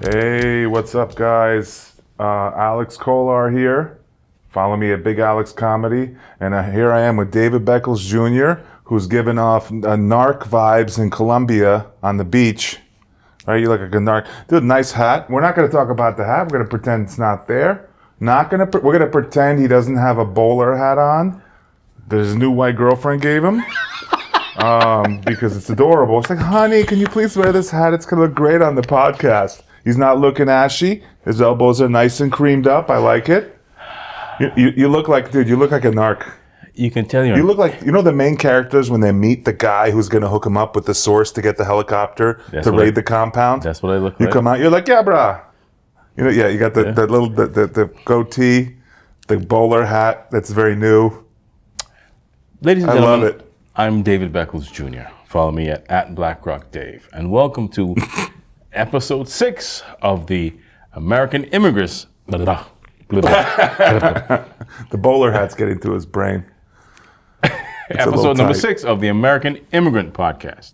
Hey, what's up, guys? Alex Kolar here. Follow me at Big Alex Comedy. And here I am with David Beckles Jr., who's giving off narc vibes in Colombia on the beach. Right, you look like a narc. Dude, nice hat. We're not going to talk about the hat. We're going to pretend it's not there. We're going to pretend he doesn't have a bowler hat on that his new white girlfriend gave him. Because it's adorable. It's like, honey, can you please wear this hat? It's going to look great on the podcast. He's not looking ashy. His elbows are nice and creamed up. I like it. You look like, dude, you look like a narc. You can tell You look like, you know the main characters when they meet the guy who's going to hook them up with the source to get the helicopter to raid the compound? That's what I look like. You come out, you're like, yeah, brah. You know, yeah, you got the goatee, the bowler hat that's very new. Ladies and I gentlemen, love it. I'm David Beckles Jr. Follow me at BlackRock Dave. And welcome to episode 6 of the American Immigrants. The bowler hat's getting to his brain. Episode number 6 of the American Immigrant podcast.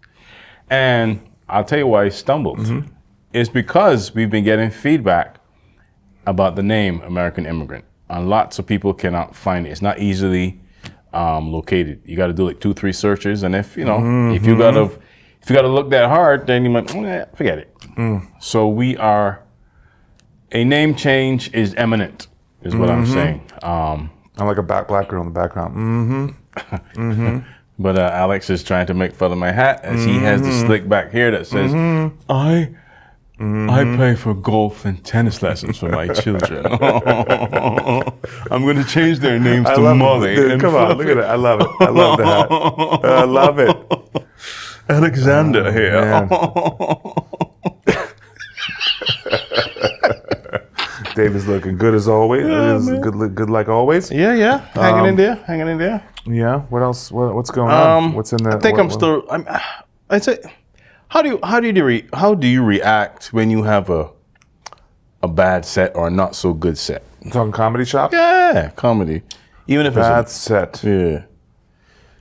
And I'll tell you why I stumbled. Mm-hmm. It's because we've been getting feedback about the name American Immigrant. And lots of people cannot find it. It's not easily located. You got to do like 2-3 searches. And if, you know, if you got to look that hard, then you might, forget it. So a name change is imminent, is what I'm saying. I like a black girl in the background. But Alex is trying to make fun of my hat as he has the slick back hair that says, I pay for golf and tennis lessons for my children. I'm going to change their names to Molly. Dude, come on, look at it. I love it. I love the hat. I love it. Alexander here. Dave is looking good as always. Good like always. Yeah. Hanging in there. Yeah. What else? What's going on? What's in there? I think I'd say, how do you react when you have a bad set or a not so good set? You talking comedy shop? Yeah, comedy. Even if bad it's set. Yeah.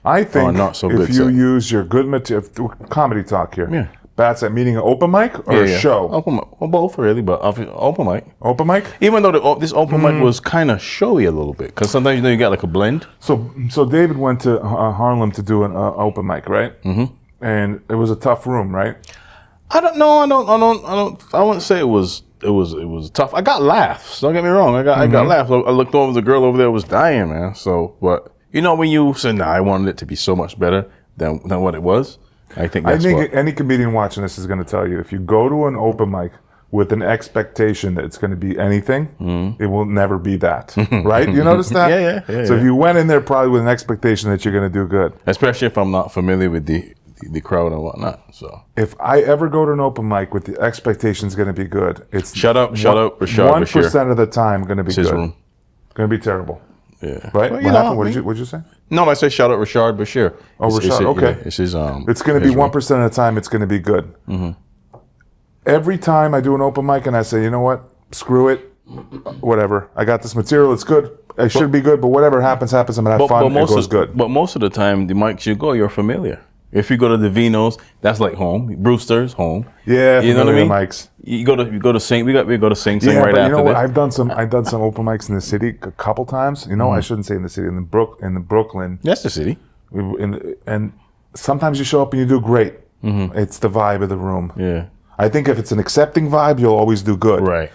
I think not so if good you set. use your good material, comedy talk here. Yeah. Bad set meaning an open mic or a show? Open mic. Well, both really, but open mic. Open mic? Even though this open mic was kind of showy a little bit, because sometimes you got like a blend. So David went to Harlem to do an open mic, right? Mm-hmm. And it was a tough room, right? I don't know. I wouldn't say it was tough. I got laughs. Don't get me wrong. I got laughs. I looked over, the girl over there was dying, man. So, but you know when you say, I wanted it to be so much better than what it was. I think any comedian watching this is going to tell you, if you go to an open mic with an expectation that it's going to be anything, it will never be that, right? You notice that? Yeah. So if you went in there probably with an expectation that you're going to do good. Especially if I'm not familiar with the crowd and whatnot. So if I ever go to an open mic with the expectation it's going to be good, it's shut up, Rashad. 1% of the time going to be good. Room. Going to be terrible. Yeah. Right? Well, what happened? What'd you say? No, I say shout out Rashad Bashir. Oh, Rashad. Okay. Yeah, it's his. It's going to be 1% of the time. It's going to be good. Mm-hmm. Every time I do an open mic and I say, you know what? Screw it. Whatever. I got this material. It's good. It should be good. But whatever happens. I'm going to have fun. It goes good. But most of the time, the mics you go, you're familiar. If you go to the Vinos, that's like home. Brewster's home. Yeah, you know what I mean. Mics. You go to Sing. We go to Sing Sing right after you know what? this. I've done some open mics in the city a couple times. You know, I shouldn't say in the city. In the Brooklyn. That's the city. And sometimes you show up and you do great. Mm-hmm. It's the vibe of the room. Yeah. I think if it's an accepting vibe, you'll always do good. Right.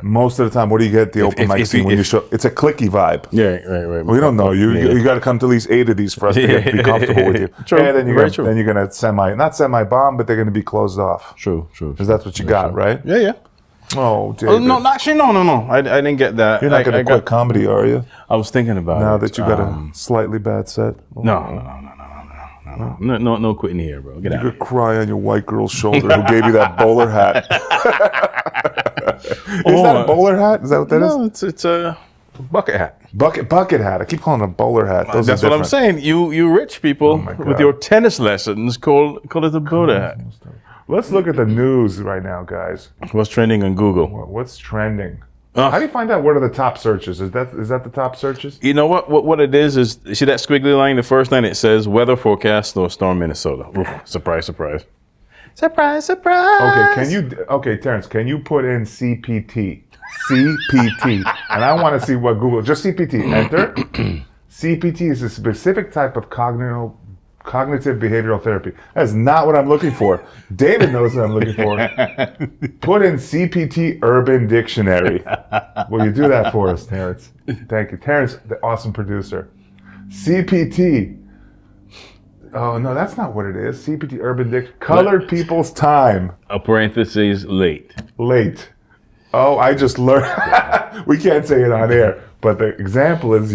Most of the time, what do you get at the open mic scene when you show? It's a clicky vibe. Yeah, right. Well, you don't know. You got to come to at least 8 of these for us to be comfortable with you. True. And then you're going to not semi-bomb, but they're going to be closed off. True. Because that's what you got, right? Yeah. Oh, David. No, actually, no. I didn't get that. You're not going to quit comedy, are you? I was thinking about it. Now that you got a slightly bad set? No quitting here, bro. Get out. You could cry on your white girl's shoulder who gave you that bowler hat. Is that a bowler hat? Is that what that is? No, it's a bucket hat. Bucket hat. I keep calling it a bowler hat. That's what I'm saying. You rich people with your tennis lessons call it a bowler hat. Let's look at the news right now, guys. What's trending on Google? What's trending? How do you find out what are the top searches? Is that the top searches? You know what it is see that squiggly line, the first line, it says weather forecast, snowstorm, Minnesota. Oof, surprise. Surprise, surprise. Okay, Terrence, can you put in CPT? CPT. And I want to see what Google, just CPT, enter. CPT is a specific type of cognitive behavioral therapy. That's not what I'm looking for. David knows what I'm looking for. Put in CPT Urban Dictionary. Will you do that for us, Terrence? Thank you. Terrence, the awesome producer. CPT. Oh, no, that's not what it is. CPT Urban Dictionary. Colored people's time. A parentheses, late. Late. Oh, I just learned. We can't say it on air, but the example is,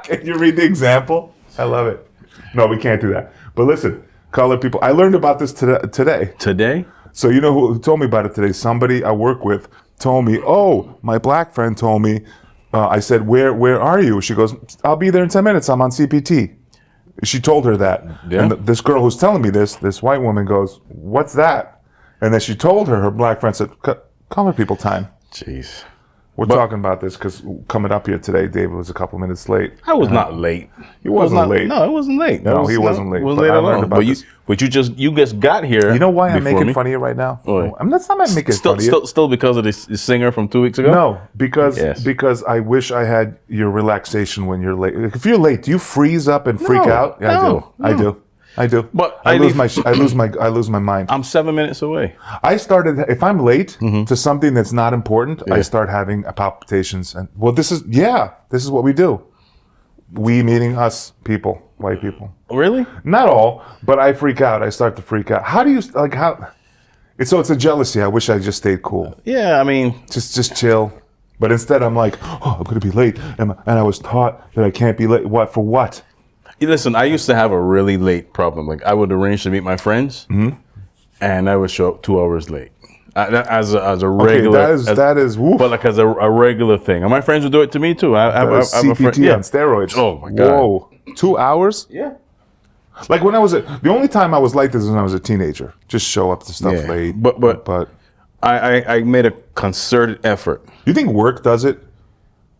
can you read the example? I love it. No, we can't do that. But listen, colored people, I learned about this today. Today? So you know who told me about it today? Somebody I work with told me, oh, my black friend told me, I said, where are you? She goes, I'll be there in 10 minutes. I'm on CPT. She told her that. Yeah. And this girl who's telling me this white woman goes, what's that? And then she told her black friend said, colored people time. Jeez. We're talking about this because coming up here today, David was a couple minutes late. I was not late. He wasn't late. No, it wasn't late. No, he wasn't late. Wasn't But late I at learned all. about this. But you just got here. You know why I'm before making me? fun of you right now? Oh, I'm not making fun of you. Still because of the singer from 2 weeks ago? No, because Yes. because I wish I had your relaxation when you're late. If you're late, do you freeze up and freak out? Yeah, no. I do. But I I lose leave- I lose my mind. I'm 7 minutes away. I started, if I'm late to something that's not important, I start having palpitations. And well, this is what we do. We meaning us people, white people. Really? Not all, but I freak out. I start to freak out. How do you, like, how? It's a jealousy. I wish I just stayed cool. Yeah, I mean, Just chill. But instead I'm like, oh, I'm going to be late. And I was taught that I can't be late. What, for what? listen, I used to have a really late problem. Like, I would arrange to meet my friends, and I would show up 2 hours late. As a regular, Okay, that is woof. but like as a regular thing. And my friends would do it to me too. I have a friend. CPT on steroids. Oh my God. Whoa. 2 hours? Yeah. Like when I was the only time I was like this is when I was a teenager. Just show up to stuff Yeah. late. But I made a concerted effort. you think work does it?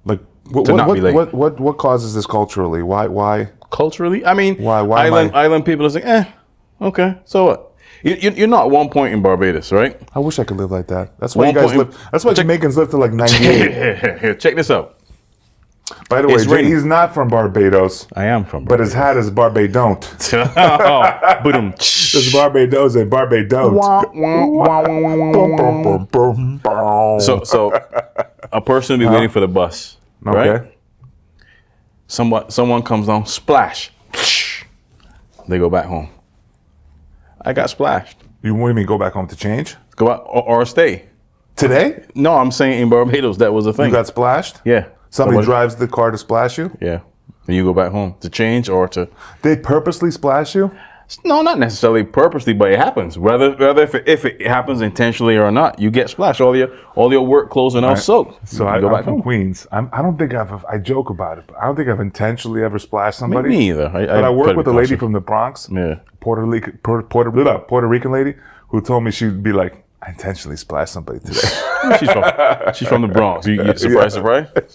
Like To not be late. what causes this culturally? Why? Culturally, I mean, Why island people are saying, okay, so what? You're not at one point in Barbados, right? I wish I could live like that. That's why One you guys point- live. That's why Jamaicans live to like 98. Here, check this out. By the way, It's Jay, raining. he's not from Barbados, I am from but his hat is Barbadont. Boom. It's Barbados and Barbados. So a person will be waiting for the bus, right? Okay. Someone comes down, splash. They go back home. I got splashed. You want me to go back home to change? Go out or stay. Today? No, I'm saying in Barbados that was a thing. You got splashed? Yeah. Somebody drives the car to splash you? Yeah. And you go back home to change or to. They purposely splash you? No, not necessarily purposely, but it happens. Whether if it happens intentionally or not, you get splashed. All your work clothes are now soaked. So You I'm go back from home. Queens. I don't think I joke about it, but I don't think I've intentionally ever splashed somebody. Me either. But I work with a lady from the Bronx, Yeah. Puerto Rican lady, who told me she'd be like, I intentionally splashed somebody today. She's from the Bronx. You surprise.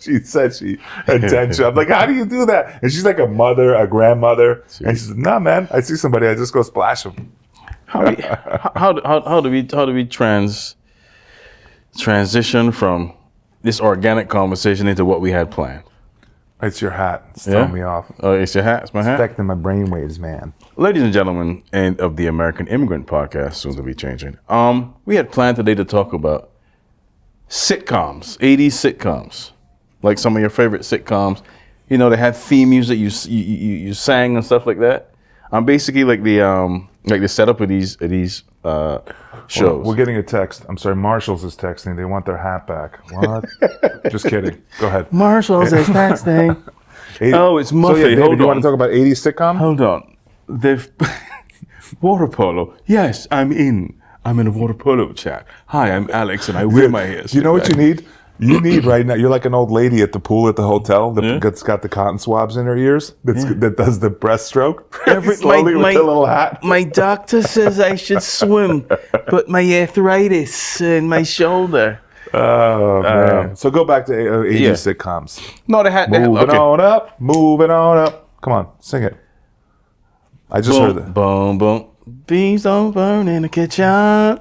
She said she intentionally. I'm like, how do you do that? And she's like a mother, a grandmother. And she said, nah, man, I see somebody, I just go splash them. How do we transition from this organic conversation into what we had planned? It's your hat. It's throwing me off. Oh, it's your hat. It's my hat. Affecting my brainwaves, man. Ladies and gentlemen, and of the American Immigrant podcast, soon to be changing. We had planned today to talk about sitcoms, 80s sitcoms, like some of your favorite sitcoms. You know, they had theme music you sang and stuff like that. Basically like the setup of these shows. We're getting a text. I'm sorry, Marshall's is texting. They want their hat back. What? Just kidding. Go ahead. Marshall's is texting. Oh, it's Muffy. So yeah, David, Hold you on. want to talk about 80s sitcom? Hold on. They've water polo. Yes, I'm in a water polo chat. Hi, I'm Alex, and I wear my hair. You know what you need? You need right now. You're like an old lady at the pool at the hotel that's got the cotton swabs in her ears. That does the breaststroke. Slowly with the little hat. My doctor says I should swim, but my arthritis in my shoulder. Oh man! So go back to 80s sitcoms. No, they had Moving on up, moving on up. Come on, sing it. I just heard that. Boom, boom. Beans don't burn in the kitchen.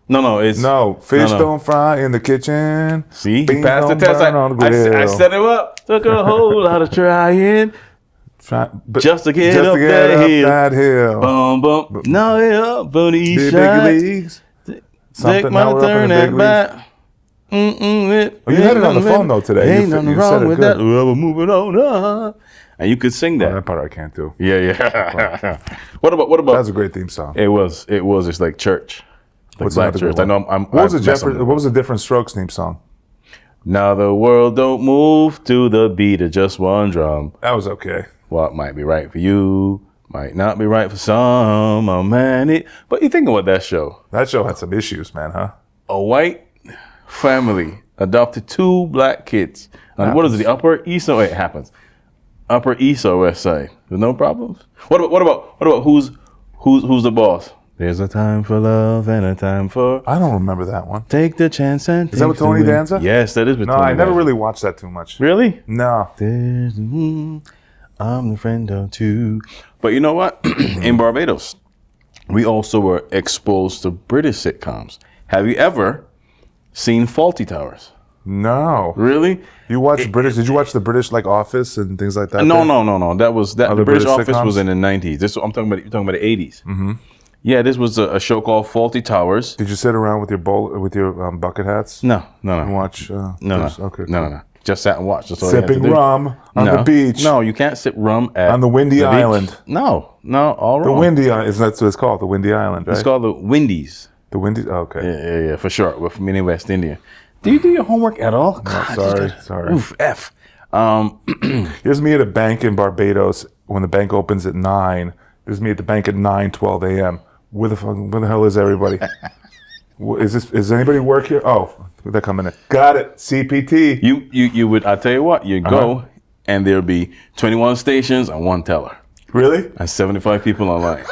No, it's No, fish no. don't fry in the kitchen. See, he Beans passed the don't test. burn on the I grill. set him up. Took a whole lot of trying But just to get just up to get that up hill. that hill. Bum bum. Now they up for the east Big side. leagues. Take Something my now we're up in turn the at big leagues. bat. Oh, you had it on the phone though today. Ain't nothing you wrong said it with good. that. Well, we're moving on. And you could sing Oh, that. that part I can't do. Yeah. What about? That's a great theme song. It was. It's like church. Like What's black another church. good I know. one? What was the Different Strokes theme song? Now the world don't move to the beat of just one drum. That was okay. What might be right for you might not be right for some. Oh man, but you think about that show. That show had some issues, man, huh? A white family adopted 2 black kids. And what is it? The Upper East Side? It happens. Upper East or West Side? There's no problems. What about who's the boss? There's a time for love and a time for. I don't remember that one. Take the chance and. Is that with Tony Danza? Yes, that is with No, Tony I never Danza. really watched that too much. Really? No. I'm the friend of 2. But you know what? In Barbados, we also were exposed to British sitcoms. Have you ever seen Fawlty Towers? No. Really? You watched British? Did you watch the British like Office and things like that? No. there? That was that. Other The British British Office was sitcoms? in the 90s. This I'm talking about. You're talking about the 80s. Mm-hmm. Yeah, this was a show called Fawlty Towers. Did you sit around with your bucket hats? No. And watch? No. Okay. No. Just sat and watched. That's all you had Sipping to do. rum on the beach. No, you can't sip rum On the windy beach. island. No, all wrong. The Windy Island. That's what it's called. The Windy Island, right? It's called the Windies. The Windy. Okay. Yeah, for sure. We're from in West India. Do you do your homework at all? God, Sorry. Oof, F. Here's me at a bank in Barbados when the bank opens at 9. There's me at the bank at 9:12 a.m. Where the hell is everybody? Is anybody work here? Oh, they're coming in. Got it. CPT. You would. I tell you what. You go and there'll be 21 stations and 1 teller. Really? And 75 people online.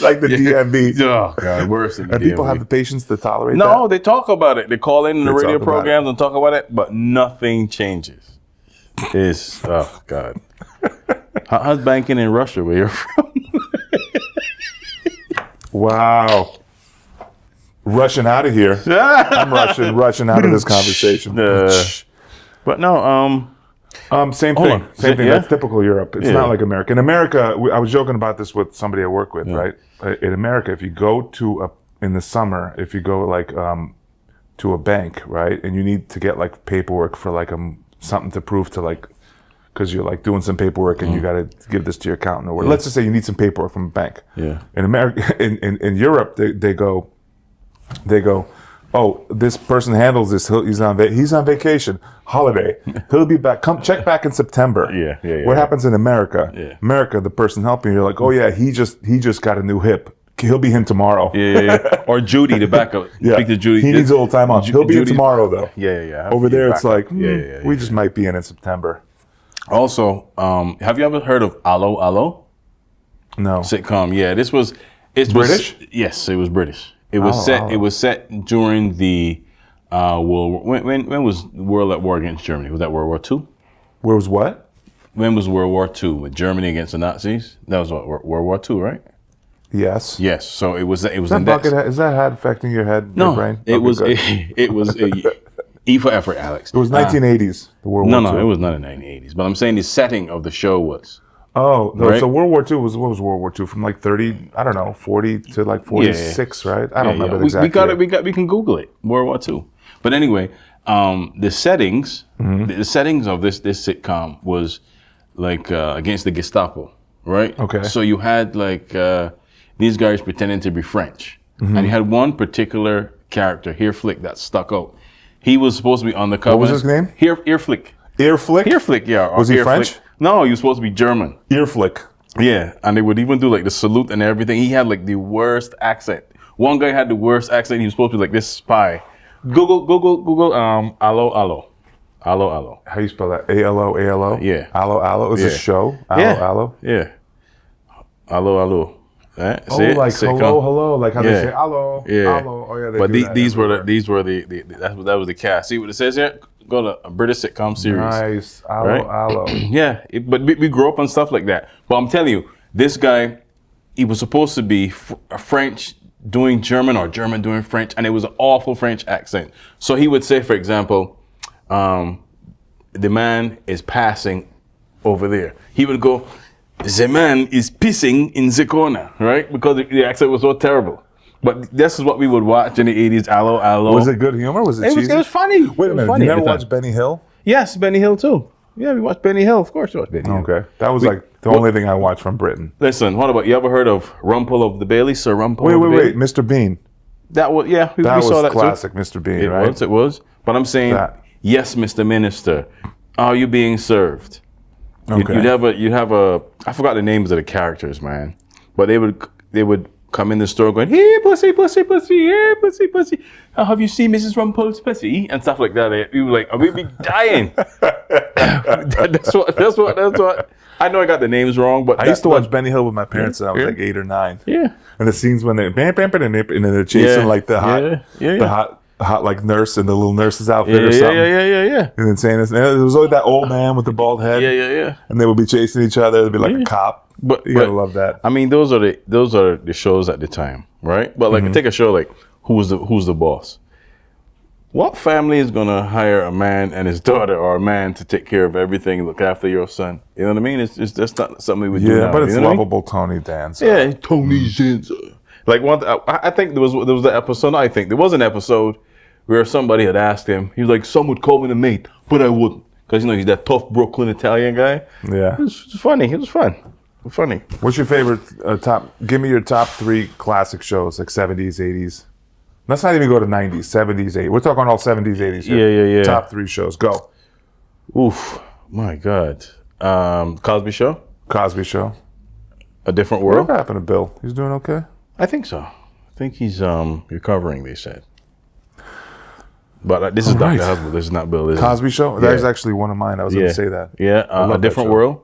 Like the DMV. Oh God, worse than the And people DMV. have the patience to tolerate No, that? they talk about it. They call in the They radio talk about programs and talk about it, but nothing changes. It's oh God. How's banking in Russia where you're from? Wow. Rushing out of here. I'm rushing out of this conversation. But no, Same Hold thing. on. Same thing. Yeah? That's typical Europe. It's Yeah. not like America. In America, I was joking about this with somebody I work with, right? In America, if you go in the summer, if you go like to a bank, right, and you need to get like paperwork for like something to prove to like, because you're like doing some paperwork and you got to give this to your accountant or whatever. Let's just say you need some paperwork from a bank. Yeah. In America, in Europe, they go, oh, this person handles this. He's on vacation, holiday. He'll be back. Come check back in September. Yeah. What happens in America? Yeah. America, the person helping you're like, oh yeah, he just got a new hip. He'll be in tomorrow. Yeah. Or Judy, the backup. Yeah. Speak to Judy. He needs a little time off. He'll be in Judy- tomorrow though. Yeah. Over there, it's like, Yeah. we just might be in September. Also, have you ever heard of Allo Allo No. sitcom? Yeah, this was British? Yes, it was British. It was Allo set. Allo. It was set during the World. When was the world at war against Germany? Was that World War II? Where was what? When was World War II with Germany against the Nazis? That was what, World War II, right? Yes. Yes. So it was. It was. Is in that bucket? Is that hat affecting your head? No, your brain? it Okay, was. good. It was. E for effort, Alex. It was 1980s. The World War II. No, it was not in the 1980s. But I'm saying the setting of the show was. Oh, Right? so World War II was what was World War II from like 30? I don't know, 40 to like 46, right? I don't remember the exact. We got year. it. We can Google it. World War II. But anyway, the settings, the settings of this sitcom was like against the Gestapo, right? Okay. So you had like these guys pretending to be French, and you had one particular character, Flick, that stuck out. He was supposed to be undercover. What was his name? Flick. Ear flick? Flick, yeah. Was he Ear French? Flick. No, he was supposed to be German. Ear flick. Yeah, and they would even do like the salute and everything. He had like the worst accent. One guy had the worst accent. He was supposed to be like this spy. Google. Allo. How you spell that? A-L-O, A-L-O? Yeah. Allo. It was a Yeah. show? Yeah. Allo? Yeah. Allo. Eh? Oh, See it? like Sitcom. hello, like how they Yeah. say allo, Yeah. allo. Oh yeah, they But do that these were everywhere. that was the cast. See what it says here? Go to a British sitcom series. Nice. Allo, Right? allo. Yeah, but we grew up on stuff like that. But I'm telling you, this guy he was supposed to be French doing German or German doing French, and it was an awful French accent. So he would say, for example, the man is passing over there. He would go, the man is pissing in the corner, right? Because the accent was so terrible. But this is what we would watch in the 80s. Allo, allo. Was it good humor? Was it cheesy? It was funny. Wait a minute. Funny You never at the watched Benny Hill? Yes, Benny Hill too. Yeah, we watched Benny Hill. Of course we watched Benny Hill. Okay. That was like the only thing I watched from Britain. Listen, what about, you ever heard of Rumple of the Bailey? Sir Rumple Wait, of the Bailey? Mr. Bean. That was, yeah, we That saw was that classic too. Mr. Bean, It right? was. But I'm saying, That. yes, Mr. Minister, are you being served? Okay. You'd have a, I forgot the names of the characters, man. But they would come in the store going, hey, pussy, pussy, pussy, hey, pussy, pussy. Have you seen Mrs. Rumple's pussy? And stuff like that. We were like, we'd be dying. That's what. I know I got the names wrong, but I used to watch Benny Hill with my parents when I was like 8 or 9. Yeah. And the scenes when they're and then they're chasing like the hot like nurse in the little nurse's outfit or something. Yeah. And then saying this, and there was always that old man with the bald head. Yeah. And they would be chasing each other. It'd be like a cop. But You gotta love that. I mean, those are the shows at the time, right? But like, take a show like Who's the Boss? What family is gonna hire a man and his daughter, or a man to take care of everything and look after your son? You know what I mean? It's that's not something we would do now. But it's you know what I mean? lovable Tony Danza. Yeah, Tony Danza. Like I think there was an episode. No, I think there was an episode where somebody had asked him. He was like, "Some would call me the mate, but I wouldn't," because he's that tough Brooklyn Italian guy. Yeah. It was funny. It was fun. Funny. What's your favorite give me your top 3 classic shows, like 70s, 80s. Let's not even go to 90s, 70s, 80s. We're talking all 70s, 80s here. Yeah. Top 3 shows. Go. Oof, my God. Cosby Show? Cosby Show. A Different World? What happened to Bill? He's doing okay? I think so. I think he's recovering, they said. But this is right. Dr. Husband. This is not Bill. Cosby Show? That is actually one of mine. I was going to say that. Yeah, A love Different that show. World.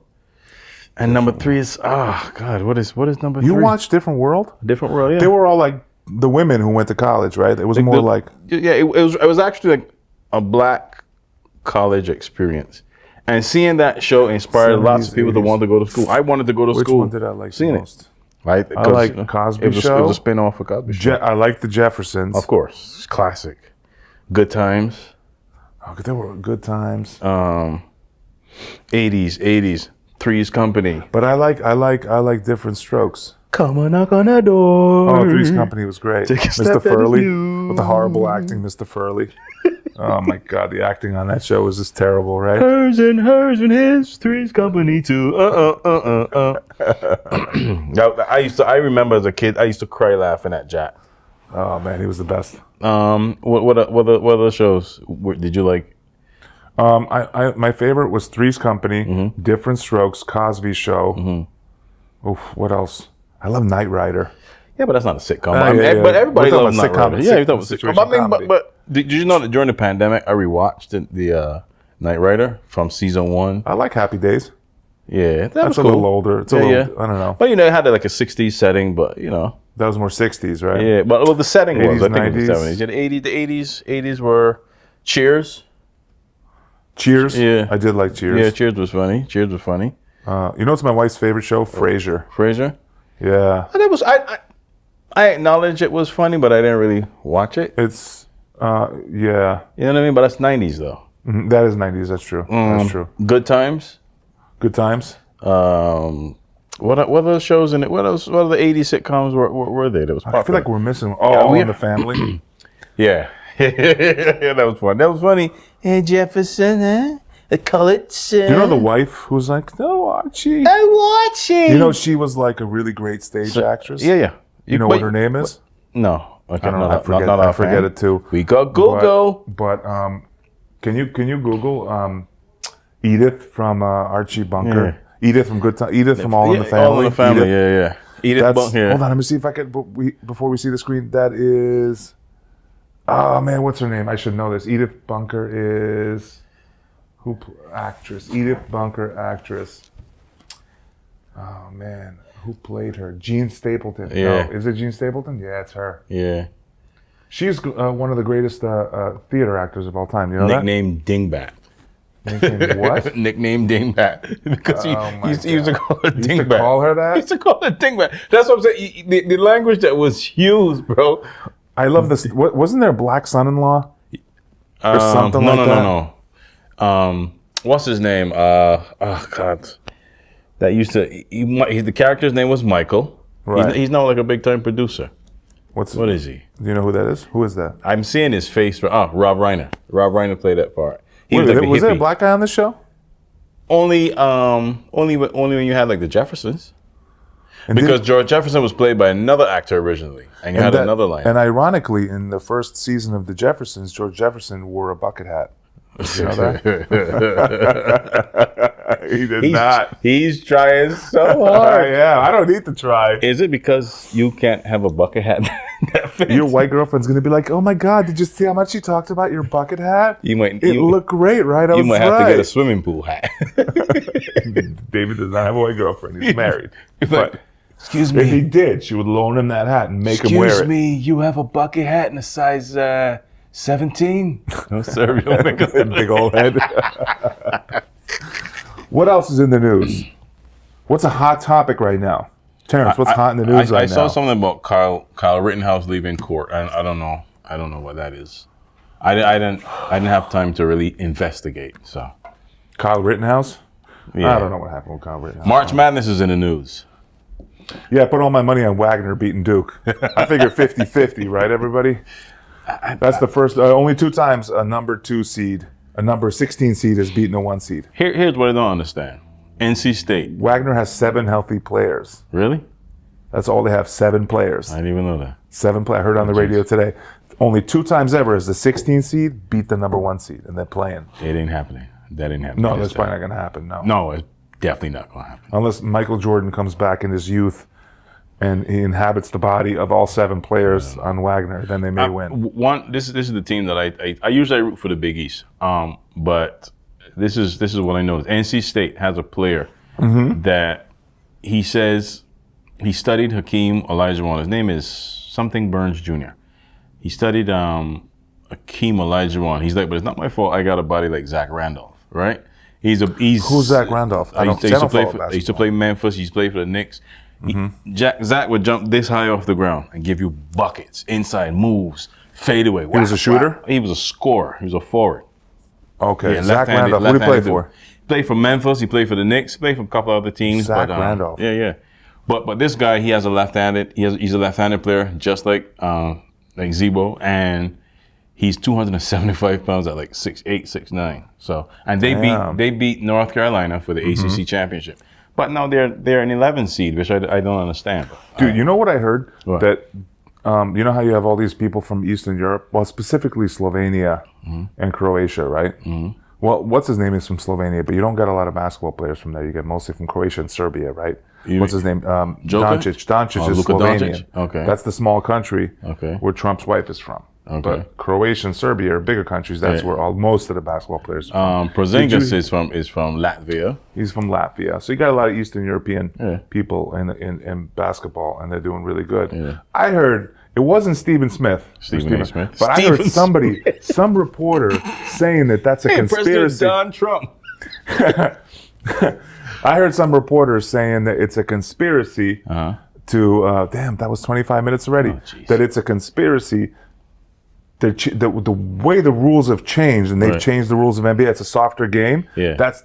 And number 3 is, God, what is number 3? You watched Different World? Different World, yeah. They were all like the women who went to college, right? It was more like... Yeah, it was actually like a black college experience. And seeing that show inspired 70s, lots of people to 80s. want to go to school. I wanted to go to Which school. one did I like the Seeing most? it. Right? I like Cosby Show. It was a spin-off of Cosby Show. I like the Jeffersons. Of course. It's classic. Good Times. Okay, they were good times. 80s. Three's Company. But I like Different Strokes. Come on, knock on the door. Oh, Three's Company was great. Take a Mr. step that is Furley new. with the horrible acting, Mr. Furley. Oh my God, the acting on that show was just terrible, right? Hers and his, Three's Company too. I remember as a kid, I used to cry laughing at Jack. Oh man, he was the best. What other shows did you like? My favorite was Three's Company, Different Strokes, Cosby Show. Oof, what else? I love Knight Rider. Yeah, but that's not a sitcom. Yeah. But everybody We're loves talking Knight about Rider. sitcom, Yeah, you're talking about situation sitcom. I mean, comedy. but did you know that during the pandemic, I rewatched the Knight Rider from season 1? I like Happy Days. Yeah, that That's was a cool. little older. It's a little, I don't know. But it had like a 60s setting, but That was more 60s, right? Yeah, but the setting 80s, was, I think it was 90s. 70s. Yeah, the 80s were Cheers. Cheers. Yeah. I did like Cheers. Yeah, Cheers was funny. You know what's my wife's favorite show? Frasier. Frasier. Yeah. And that was I acknowledge it was funny, but I didn't really watch it. It's yeah. You know what I mean? But that's 90s though. That is 90s. That's true. That's true. Good Times. Good times. What other shows in it? What else? What other 80s sitcoms were there? That was popular? I feel like we're missing All in the Family. Yeah. Yeah, that was fun. That was funny. Hey, Jefferson, huh? The colored son. You know the wife who's like, no, Archie. I'm watching. You know she was like a really great stage actress. Yeah. You know what her name is? No. Okay, I don't know. not I forget it too. We got Google. But can you Google Edith from Archie Bunker? Yeah. Edith from Good Time. Edith from All in the Family. All in the Family. Edith. Yeah. Edith Bunker. Hold on, let me see if I can. Before we see the screen, that is. Oh man, what's her name? I should know this. Edith Bunker is actress. Edith Bunker, actress. Oh man, who played her? Jean Stapleton. Yeah. No, is it Jean Stapleton? Yeah, it's her. Yeah. She's one of the greatest theater actors of all time. You know that? Nickname Dingbat. What? Nicknamed Dingbat because he used to call her You used to Dingbat. call her He that? used to call her Dingbat. That's what I'm saying. The language that was used, bro. I love this. Wasn't there a black son-in-law? Or something no, like that? No. What's his name? Oh God. That used to. The character's name was Michael. Right. He's now like a big time producer. What is he? Do you know who that is? Who is that? I'm seeing his face. Rob Reiner. Rob Reiner played that part. He Wait, was like was there a hippie. black guy on the show? Only when you had like the Jeffersons. And Because George Jefferson was played by another actor originally, and you had another line. And ironically, in the first season of The Jeffersons, George Jefferson wore a bucket hat. Did you know that? He did not. He's trying so hard. Yeah, I don't need to try. Is it because you can't have a bucket hat that fits? Your white girlfriend's gonna be like, "Oh my God, did you see how much she talked about your bucket hat? You might. It looked great, right? You might have to get a swimming pool hat. David does not have a white girlfriend. He's married. But excuse if he me. did, she would loan him that hat and make him wear it. Excuse me. You have a bucket hat in a size 17? No, sir. You don't make a Big old head. What else is in the news? What's a hot topic right now? Terrence, what's hot in the news right now? I saw something about Kyle Rittenhouse leaving court. I don't know. I don't know what that is. I didn't have time to really investigate. So Kyle Rittenhouse? yeah. I don't know what happened with Kyle Rittenhouse. March Madness is in the news. Yeah, I put all my money on Wagner beating Duke. I figure 50-50, right, everybody? That's the first, only 2 times a number 2 seed, a number 16 seed has beaten a 1 seed. Here's what I don't understand. NC State. Wagner has 7 healthy players. Really? That's all they have, 7 players. I didn't even know that. 7 players. I heard on the radio today. Only 2 times ever has the 16 seed beat the number 1 seed, and they're playing. It ain't happening. That ain't happening. No, that's probably not going to happen, no. No, it's definitely not going to happen. Unless Michael Jordan comes back in his youth and he inhabits the body of all 7 players on Wagner, then they may win. This is the team that I usually root for the Big East. But this is what I know. NC State has a player that he says he studied Hakeem Olajuwon. His name is something Burns Jr. He studied Hakeem Olajuwon. He's like, but it's not my fault. I got a body like Zach Randolph, right? He's Who's Zach Randolph? He used to play Memphis. He's played for the Knicks. Zach would jump this high off the ground and give you buckets, inside moves, fade away. He was a shooter? He was a scorer. He was a forward. Okay, Yeah, Zach Randolph. Who did he play for? He played for Memphis. He played for the Knicks. Played for a couple other teams. Zach Randolph. Yeah. But this guy, he has a left-handed. He's a left-handed player, just like Zebo, and he's 275 pounds at like 6'8", 6'9". So, and they beat North Carolina for the ACC championship. But now they're an 11 seed, which I don't understand. Dude, you know what I heard? What? That you know how you have all these people from Eastern Europe? Well, specifically Slovenia and Croatia, right? Well, what's his name is from Slovenia, but you don't get a lot of basketball players from there. You get mostly from Croatia and Serbia, right? What's his name? Doncic. Doncic is Luka Slovenian. Doncic? Okay. That's the small country where Trump's wife is from. Okay. But Croatia and Serbia are bigger countries. That's where most of the basketball players are from. Porzingis is from Latvia. He's from Latvia. So you got a lot of Eastern European people in basketball, and they're doing really good. Yeah. I heard, it wasn't Stephen Smith. But I heard some reporter saying that that's a conspiracy. President Don Trump. I heard some reporters saying that it's a conspiracy to, damn, that was 25 minutes already, that it's a conspiracy. The way the rules have changed, and they've changed the rules of NBA, it's a softer game. Yeah. That's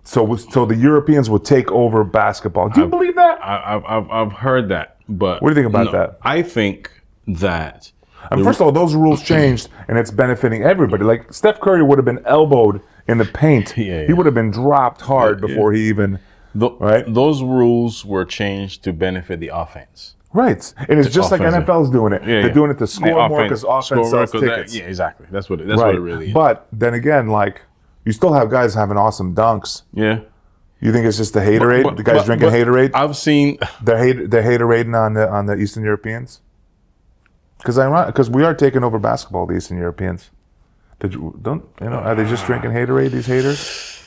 so the Europeans will take over basketball. Do you believe that? I've heard that, but what do you think about that? I think that. First of all, those rules changed, and it's benefiting everybody. Like Steph Curry would have been elbowed in the paint. He would have been dropped hard before he even. Those rules were changed to benefit the offense. Right, and it's just like NFL's doing it. They're doing it to score more because offense sells tickets. Yeah, exactly. That's what it really is. But then again, like you still have guys having awesome dunks. Yeah. You think it's just the haterade? The guys drinking haterade? I've seen they're haterading on the Eastern Europeans. Because we are taking over basketball, the Eastern Europeans. Are they just drinking haterade? These haters?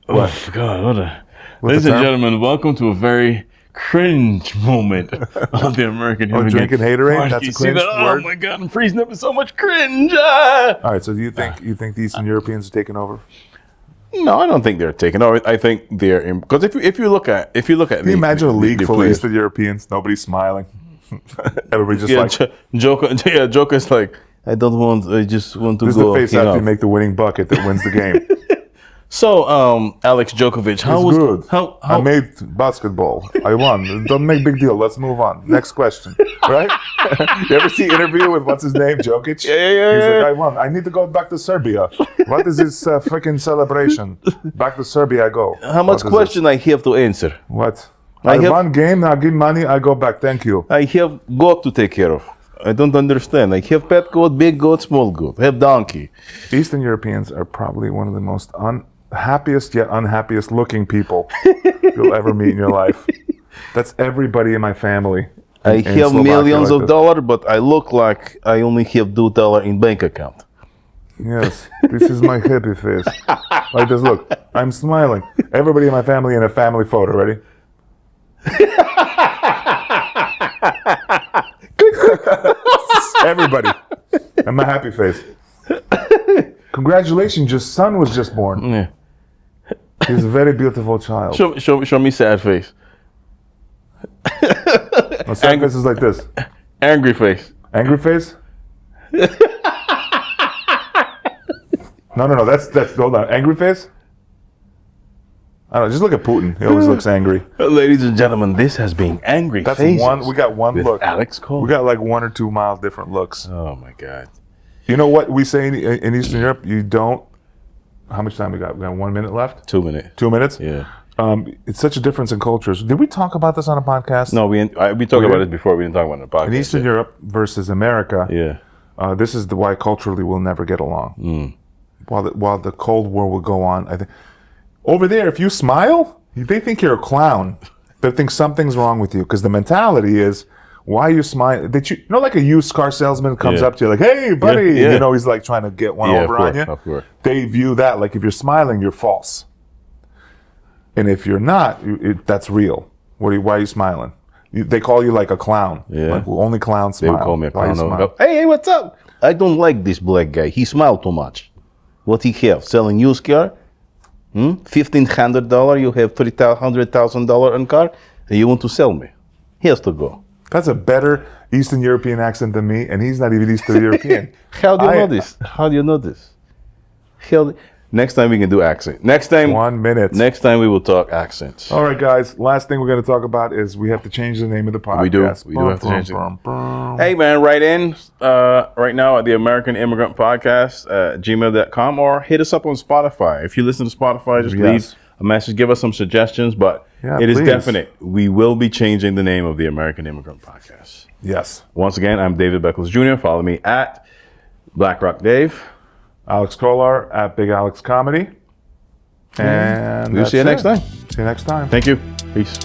What? Oh God! Ladies and gentlemen, welcome to a very cringe moment of the American Immigrant drinking haterade? Party. That's a cringe word? Oh my God, I'm freezing up with so much cringe. All right, so do you think the Eastern Europeans are taking over? No, I don't think they're taken over. I think they're because if you look at Can you imagine a league full of players. Eastern Europeans? Nobody's smiling. Everybody just Joker's like, I don't want. I just want to this go. is the face after you make the winning bucket that wins the game. So, Alex Djokovic, how It's was good. how I made basketball. I won. Don't make big deal. Let's move on. Next question. Right? You ever see interview with what's his name, Jokic? Yeah. He's like, I won. I need to go back to Serbia. What is this freaking celebration? Back to Serbia I go. how much What is question I have to answer? this? What? I I have- won game. Now give money. I go back. Thank you. I have goat to take care of. I don't understand. I have pet goat, big goat, small goat. I have donkey. Eastern Europeans are probably one of the most happiest yet unhappiest looking people you'll ever meet in your life. That's everybody in my family. I in have Slovakia millions like of this. dollars, but I look like I only have $2 in bank account. Yes, this is my happy face. Like this, look, I'm smiling. Everybody in my family in a family photo. Ready? Everybody. And my happy face. Congratulations, your son was just born. Yeah. He's a very beautiful child. Show me sad face. My sad face is like this. Angry face. Angry face? No, that's hold on. Angry face? I don't know, just look at Putin. He always looks angry. Ladies and gentlemen, this has been Angry That's Faces one. We got one with look. Alex Cole. We got like one or two mild different looks. Oh my God. You know what we say in Eastern Europe? You don't. How much time we got? We got 1 minute left. 2 minutes. 2 minutes. Yeah. It's such a difference in cultures. Did we talk about this on a podcast? No, we talked about it before. We didn't talk about it on the podcast. In Eastern Europe versus America, Yeah. this is why culturally we'll never get along. While the Cold War will go on, I think over there, if you smile, they think you're a clown. They think something's wrong with you because the mentality is, why are you smiling? Like a used car salesman comes Yeah. up to you like, hey, buddy. Yeah. You know, he's like trying to get one over on you. Of course. They view that like if you're smiling, you're false. And if you're not, that's real. Why are you smiling? They call you like a clown. Yeah. Like only clowns They smile. would call me a Why you clown. smile? Hey, what's up? I don't like this black guy. He smiled too much. What he have? Selling used car? $1,500. You have $300,000 on car, and you want to sell me? He has to go. That's a better Eastern European accent than me, and he's not even Eastern European. How do you know this? How do you know this? Next time we can do accent. Next time 1 minute. Next time we will talk accents. All right, guys. Last thing we're going to talk about is we have to change the name of the podcast. We do have to change it. Hey man, write in right now at the American Immigrant Podcast at gmail.com or hit us up on Spotify. If you listen to Spotify, just leave a message, give us some suggestions. But it is definite. We will be changing the name of the American Immigrant Podcast. Yes. Once again, I'm David Beckles Jr. Follow me at BlackRock Dave. Alex Kolar at Big Alex Comedy. And we'll see you next time. See you next time. Thank you. Peace.